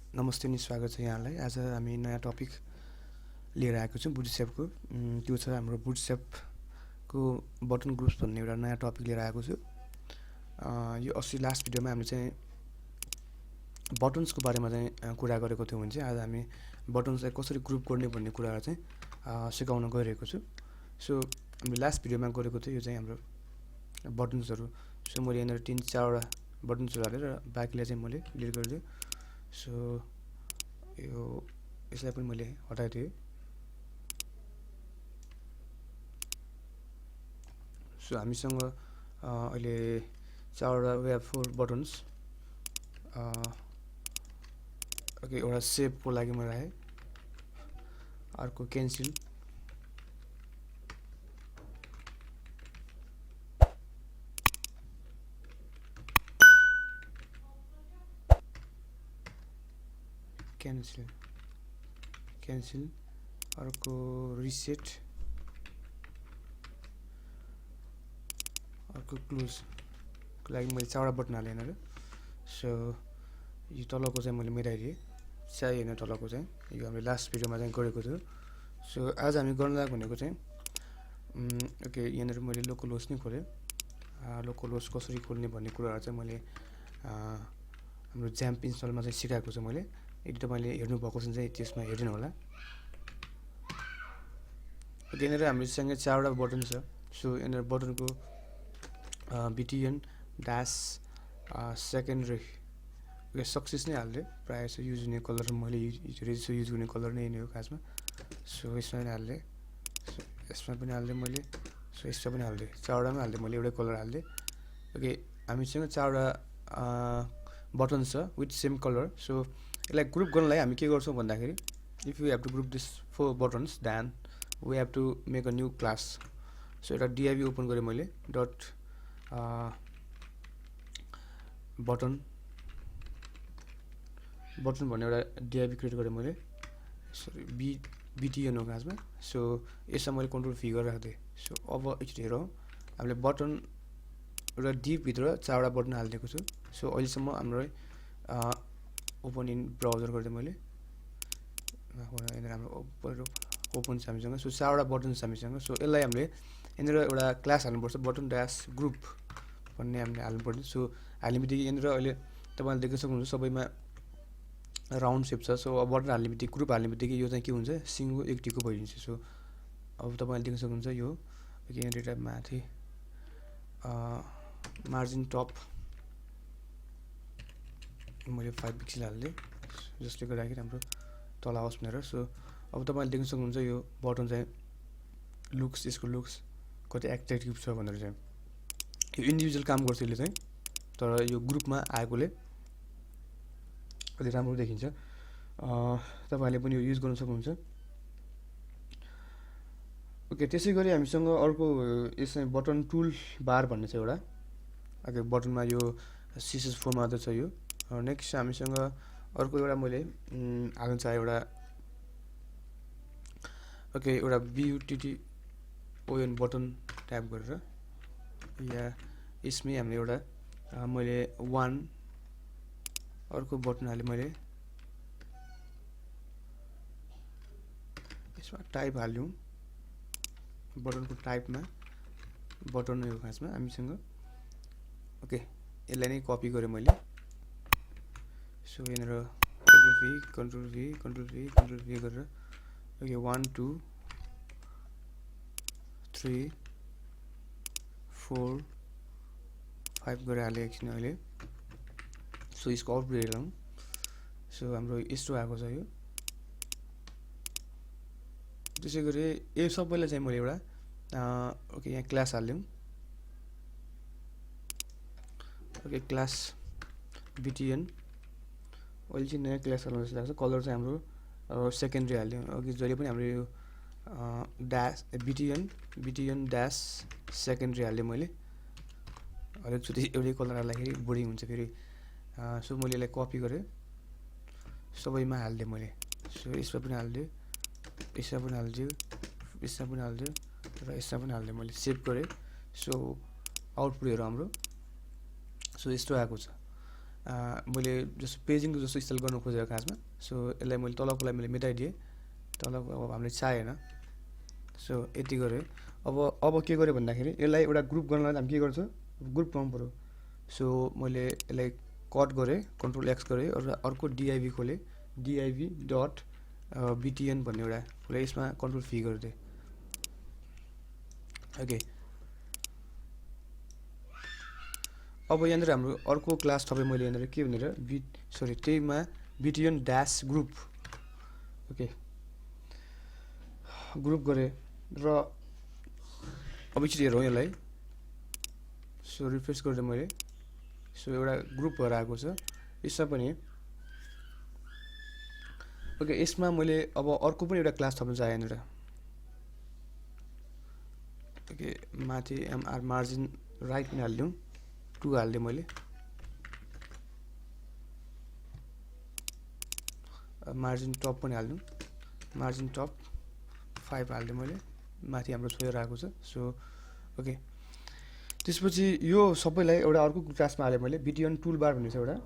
नमस्ते नि स्वागत छ यहाँलाई। आज हामी नयाँ टपिक लिएर आएको छौँ बुटस्ट्र्यापको। त्यो छ हाम्रो बुटस्ट्र्यापको बटन ग्रुप्स भन्ने एउटा नयाँ टपिक लिएर आएको छु। यो अस्ति लास्ट भिडियोमा हामीले चाहिँ बटन्सको बारेमा चाहिँ कुरा गरेको थियौँ भने चाहिँ आज हामी बटन्सलाई कसरी ग्रुप गर्ने भन्ने कुराहरू चाहिँ सिकाउन गइरहेको छु। सो हामीले लास्ट भिडियोमा गरेको थियो यो चाहिँ हाम्रो बटन्सहरू। सो मैले यहाँनिर 3-4वटा बटन्सहरू हालेर बाँकीलाई चाहिँ मैले डिलिट गरिदिएँ। सो यो यसलाई पनि मैले हटाइदिएँ। सो हामीसँग अहिले 4वटा वे हेभ 4 बटन्स। ओके, एउटा सेपको लागि मैले राखेँ, अर्को क्यान्सिल, क्यान्सिल, अर्को रिसेट, अर्को क्लोजको लागि मैले 4वटा बटन हालेँ यहाँनिर। सो यो तलको चाहिँ मैले मिलाइदिएँ, चाहिए होइन तलको चाहिँ, यो हामीले लास्ट भिडियोमा चाहिँ गरेको थियो। सो आज हामी गर्न लागेको भनेको चाहिँ ओके, यहाँनिर मैले लोकल होस्ट नै खोलेँ। लोकल होस्ट कसरी खोल्ने भन्ने कुराहरू चाहिँ मैले हाम्रो ज्याम्प इन्स्टलमा चाहिँ सिकाएको छु मैले। यदि तपाईँले हेर्नुभएको छ चाहिँ त्यसमा हेरिदिनु होला। यहाँनिर हामीसँग 4वटा बटन छ। सो यहाँनिर बटनको बिटिएन ड्यास सेकेन्डरी सक्सेस नै हाल्दै प्रायः जस्तो युज हुने कलर मैले युज गर्ने कलर नै हो खासमा। सो यसमा पनि हाल्दै, सो यसमा पनि हाल्दै मैले, सो यसमा पनि हाल्दै, 4वटामा हाल्दै मैले एउटै कलर हाल्दै। ओके, हामीसँग 4वटा बटन छ विथ सेम कलर। सो यसलाई ग्रुप गर्नलाई हामी के गर्छौँ भन्दाखेरि if you have to group this 4 buttons then we have to make a new class. So एउटा डिआइभी ओपन गरेँ मैले, डट बटन भन्ने एउटा डिआइभी क्रिएट गरेँ मैले। सरी, बिटिएन हो खासमा। सो यसमा मैले कन्ट्रोल भी गरेर राख्दै। सो अब एकचोटि हेरौँ, हामीले बटन एउटा डिभित्र 4वटा बटन हालिदिएको छु। सो अहिलेसम्म हाम्रो ओपन इन ब्राउजर गर्दै मैले यहाँनिर हाम्रो ओपन छ हामीसँग। सो 4वटा बटन छ हामीसँग। सो यसलाई हामीले यहाँनिर एउटा क्लास हाल्नुपर्छ, बटन ड्यास ग्रुप भन्ने हामीले हाल्नुपर्छ। सो हाल्ने बित्तिकै यहाँनिर अहिले तपाईँले देख्न सक्नुहुन्छ सबैमा राउन्ड सेप छ। सो अब बटन हाल्ने बित्तिकै, ग्रुप हाल्ने बित्तिकै यो चाहिँ के हुन्छ, सिङ्गो एकटिको भइदिन्छ। सो अब तपाईँले देख्न सक्नुहुन्छ यो यहाँनिर माथि मार्जिन टप मैले 5 पिक्सल हाल्दै, जसले गर्दाखेरि हाम्रो तल आओस् भनेर। सो अब तपाईँले देख्न सक्नुहुन्छ यो बटन चाहिँ लुक्स, यसको लुक्स कति एट्र्याक्टिभ छ भनेर चाहिँ। यो इन्डिभिजुअल काम गर्छ यसले चाहिँ, तर यो ग्रुपमा आएकोले अलि राम्रो देखिन्छ। तपाईँहरूले पनि यो युज गर्न सक्नुहुन्छ। ओके, त्यसै गरी हामीसँग अर्को यसमा बटन टुल बार भन्ने छ एउटा। ओके, बटनमा यो सिएसएस फोरमा त छ यो। नेक्स्ट हामीसँग अर्को एउटा मैले हाल्न चाहेँ एउटा, ओके, एउटा BUTTON बटन ट्याप गरेर या यसमै हामीले एउटा मैले 1 अर्को बटन हालेँ मैले, यसमा टाइप हाल्यौँ, बटनको टाइपमा बटन हो खासमा हामीसँग। ओके, यसलाई नै कपी गरेँ मैले। सो यहाँनिर कन्ट्रोल भी गरेर ओके 1 2 3 4 5 गरेर हालेँ एकछिन अहिले। सो यसको आउटपुट हेरौँ। सो हाम्रो यस्तो आएको छ यो। त्यसै गरी यो सबैलाई चाहिँ मैले एउटा ओके यहाँ क्लास हाल्यौँ। ओके, क्लास बिटिएन, अहिले चाहिँ नयाँ क्लास हाल्नु जस्तो लाग्छ। कलर चाहिँ हाम्रो सेकेन्डरी हाल्यौँ। अघि जहिले पनि हाम्रो यो ड्यास बिटिएन ड्यास सेकेन्डरी हालेँ मैले। हरेकचोटि एउटै कलर हाल्दाखेरि बोरिङ हुन्छ फेरि। सो मैले यसलाई कपी गरेँ, सबैमा हालिदिएँ मैले। सो यसमा पनि हालिदिएँ, यसमा पनि हालिदिएँ, यसमा पनि हालिदिएँ र यसमा पनि हालिदिएँ मैले, सेभ गरेँ। सो आउटपुट हेरौँ हाम्रो। सो यस्तो आएको छ। मैले जस्तो पेजिङ जस्तो स्टाइल गर्न खोजेको खासमा सो यसलाई मैले तलकोलाई मैले मेटाइदिएँ तलको अब हामीले चाहेन सो यति गरेँ अब के गरेँ भन्दाखेरि यसलाई एउटा ग्रुप गर्नलाई हामी के गर्छौँ ग्रुप बनाउनु पऱ्यो सो मैले यसलाई कट गरेँ कन्ट्रोल एक्स गरेँ र अर्को डिआइभी खोलेँ डिआइभी डट बिटिएन भन्ने एउटा खोलेँ यसमा कन्ट्रोल भी गरिदिएँ ओके अब यहाँनिर हाम्रो अर्को क्लास थपेँ मैले यहाँनिर के भनेर त्यहीमा बिटिएन ड्यास ग्रुप ओके ग्रुप गरेँ र अब एकचोटि हेरौँ यसलाई सो रिफ्रेस गरिदिएँ मैले सो एउटा ग्रुप भएर आएको छ यसमा पनि ओके यसमा मैले अब अर्को पनि एउटा क्लास थप्नु चाहेँ यहाँनिर ओके माथि एमआर मार्जिन राइट पनि हालिदिउँ 2 हालिदिएँ मैले मार्जिन टप पनि हालिदिउँ मार्जिन टप 5 हालिदिएँ मैले माथि हाम्रो छोएर आएको छ सो ओके त्यसपछि यो सबैलाई एउटा अर्को क्लासमा हालेँ मैले बिटिएन टुल बार भन्ने छ एउटा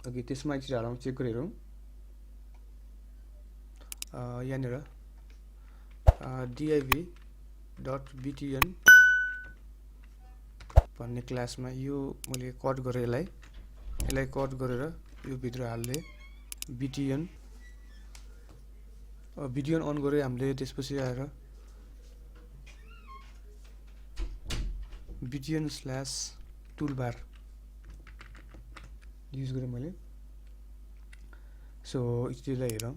ओके त्यसमा एकचोटि हालौँ चेक गरेर हेरौँ यहाँनिर डिआइभी डट बिटिएन भन्ने क्लासमा यो मैले कट गरेँ यसलाई कट गरेर यो भित्र हाल्दै बिटिएन अन गरेँ हामीले त्यसपछि आएर बिटिएन स्ल्यास टुलबार युज गरेँ मैले सो यसलाई हेरौँ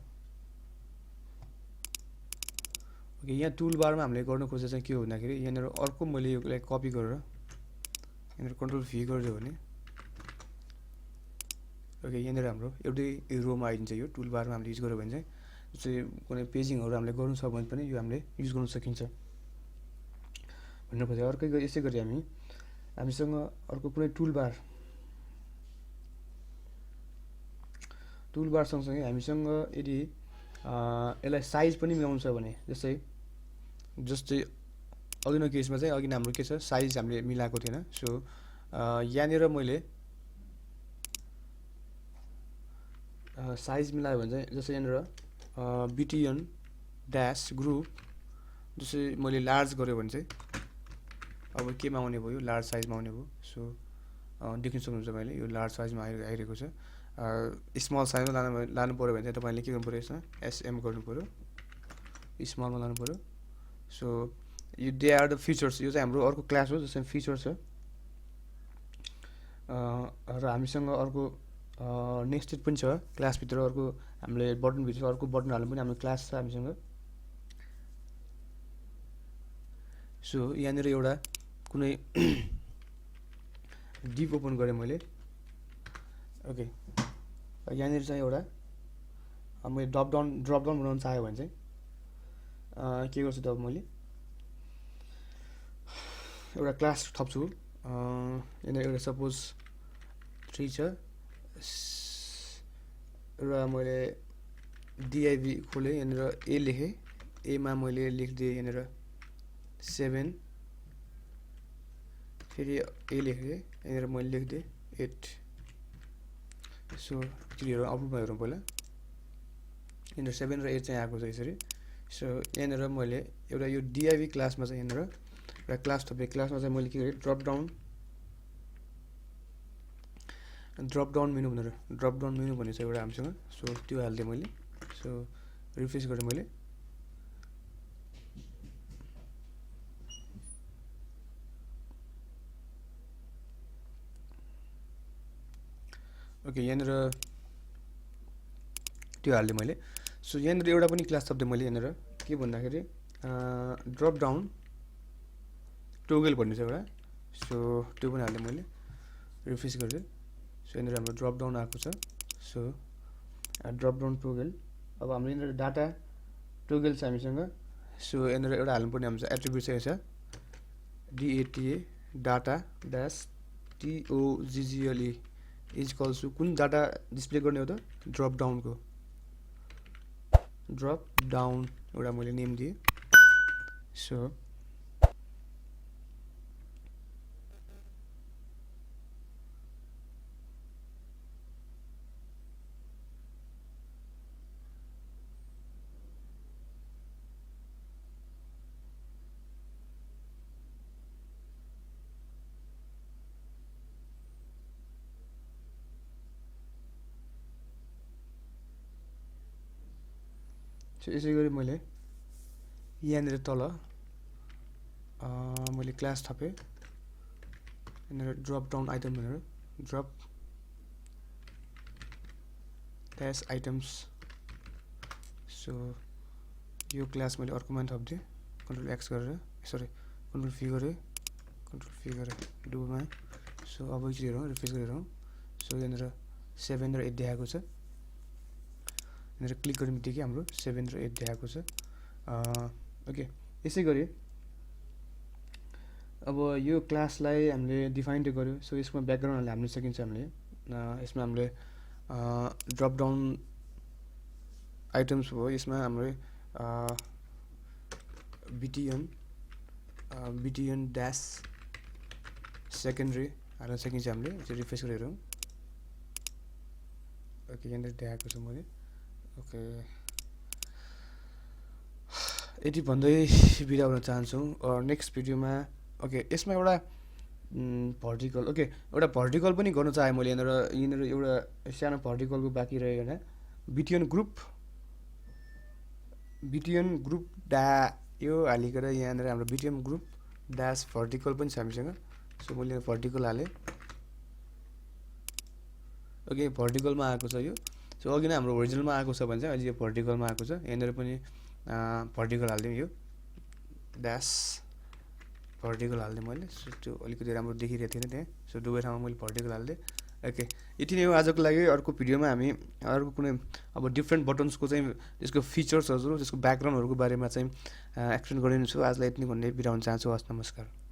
ओके यहाँ टुलबारमा हामीले गर्न खोजेको चाहिँ के हो भन्दाखेरि यहाँनिर अर्को मैले यसलाई कपी गरेर यहाँनिर कन्ट्रोल भी गरिदियो भने ओके यहाँनिर हाम्रो एउटै रोमा आइदिन्छ यो टुलबारमा हामीले युज गर्यो भने चाहिँ जस्तै कुनै पेजिङहरू हामीले गर्नु छ भने पनि यो हामीले युज गर्न सकिन्छ भन्नु खोजेको अर्कै यसै गरी हामीसँग अर्को कुनै टुलबार सँगसँगै हामीसँग यदि यसलाई साइज पनि मिलाउनु छ भने जस्तै अघिल्लो केसमा चाहिँ अघि हाम्रो के छ साइज हामीले मिलाएको थिएन सो यहाँनिर मैले साइज मिलायो भने चाहिँ जस्तै यहाँनिर बिटिएन ड्यास ग्रुप जस्तै मैले लार्ज गऱ्यो भने चाहिँ अब केमा आउने भयो लार्ज साइजमा आउने भयो सो देख्न सक्नुहुन्छ मैले यो लार्ज साइजमा आइरहेको छ स्मल साइजमा लानु पऱ्यो भने चाहिँ तपाईँले के गर्नु पऱ्यो यसमा एसएम गर्नु पऱ्यो स्मलमा लानु पऱ्यो सो यो दे आर द फिचर्स यो चाहिँ हाम्रो अर्को क्लास हो जसमा फिचर छ र हामीसँग अर्को नेक्स्टेड पनि छ क्लासभित्र अर्को हामीले बटनभित्र अर्को बटन हाल्नु पनि हाम्रो क्लास छ हामीसँग सो यहाँनिर एउटा कुनै डिप ओपन गरेँ मैले ओके यहाँनिर चाहिँ एउटा मैले ड्रप डाउन बनाउन चाह्यो भने चाहिँ के गर्छु त अब मैले एउटा क्लास थप्छु यहाँनिर एउटा सपोज 3 छ र मैले डिआइभी खोलेँ यहाँनिर ए लेखेँ एमा मैले लेखिदिएँ यहाँनिर 7 फेरि ए लेखेँ यहाँनिर मैले लेखिदिएँ 8 सो हेरौँ आउटपुटमा हेरौँ पहिला यहाँनिर 7 र 8 चाहिँ आएको छ यसरी सो यहाँनिर मैले एउटा यो डिआइभी क्लासमा चाहिँ यहाँनिर एउटा क्लास थपेँ क्लासमा चाहिँ मैले के गरेँ ड्रप डाउन मेनु भन्ने छ एउटा हामीसँग सो त्यो हालिदिएँ मैले सो रिफ्रेस गरेँ मैले ओके यहाँनिर त्यो हालिदिएँ मैले सो यहाँनिर एउटा पनि क्लास थप्दिएँ मैले यहाँनिर के भन्दाखेरि ड्रप डाउन टोगल भन्ने छ एउटा सो त्यो पनि हालिदिएँ मैले रिफ्रेस गरिदिएँ सो यहाँनिर हाम्रो ड्रप डाउन आएको छ सो ड्रप डाउन टोगल अब हाम्रो यहाँनिर डाटा टोगल छ हामीसँग सो यहाँनिर एउटा हाल्नुपर्ने हाम्रो एट्रिब्युट चाहिँ छ डिएटिए डाटा ड्यास टिओजिजिएलई इज कल्स टु कुन डाटा डिस्प्ले गर्ने हो त ड्रप डाउन एउटा मैले नेम दिएँ सो सो यसै गरी मैले यहाँनिर तल मैले क्लास थपेँ यहाँनिर ड्रप डाउन आइटम भनेर ड्रप ड्यास आइटम्स सो यो क्लास मैले अर्कोमा थपिदिएँ कन्ट्रोल एक्स गरेर sorry control figure Duma so अब एकचोटि हेरौँ रिफ्रेस गरेर हेरौँ सो यहाँनिर 7 र 8 देखाएको छ यहाँनिर क्लिक गर्ने बित्तिकै हाम्रो 7 र 8 देखाएको छ ओके यसै गरी अब यो क्लासलाई हामीले डिफाइन गर्यो सो यसमा ब्याकग्राउन्डहरूले हाल्न सकिन्छ हामीले यसमा हामीले ड्रप डाउन आइटम्स हो यसमा हामीले बिटिएन ड्यास सेकेन्डरी हाल्न सकिन्छ हामीले रिफ्रेस गरेर हेरौँ ओके यहाँनिर देखाएको छ मैले ओके यति भन्दै बिदा हुन चाहन्छु नेक्स्ट भिडियोमा ओके यसमा एउटा भर्टिकल ओके एउटा भर्टिकल पनि गर्न चाहेँ मैले यहाँनिर एउटा सानो भर्टिकलको बाँकी रह्यो होइन बिटिएन ग्रुप यो हालिकन यहाँनिर हाम्रो बिटिएन ग्रुप ड्यास भर्टिकल पनि छ हामीसँग सो मैले भर्टिकल हालेँ ओके भर्टिकलमा आएको छ यो सो अघि नै हाम्रो ओरिजिनलमा आएको छ भने चाहिँ अहिले यो भर्टिकलमा आएको छ यहाँनिर पनि भर्टिकल हालिदिउँ यो ड्यास भर्टिकल हालिदिएँ मैले सो त्यो अलिकति राम्रो देखिरहेको थिएन त्यहाँ सो दुवै ठाउँमा मैले भर्टिकल हालिदिएँ ओके यति नै हो आजको लागि अर्को भिडियोमा हामी अर्को कुनै अब डिफ्रेन्ट बटन्सको चाहिँ त्यसको फिचर्सहरू त्यसको ब्याकग्राउन्डहरूको बारेमा चाहिँ एक्सप्लेन गरिदिन्छु आजलाई यति नै भन्ने बिदा हुन चाहन्छु हस् नमस्कार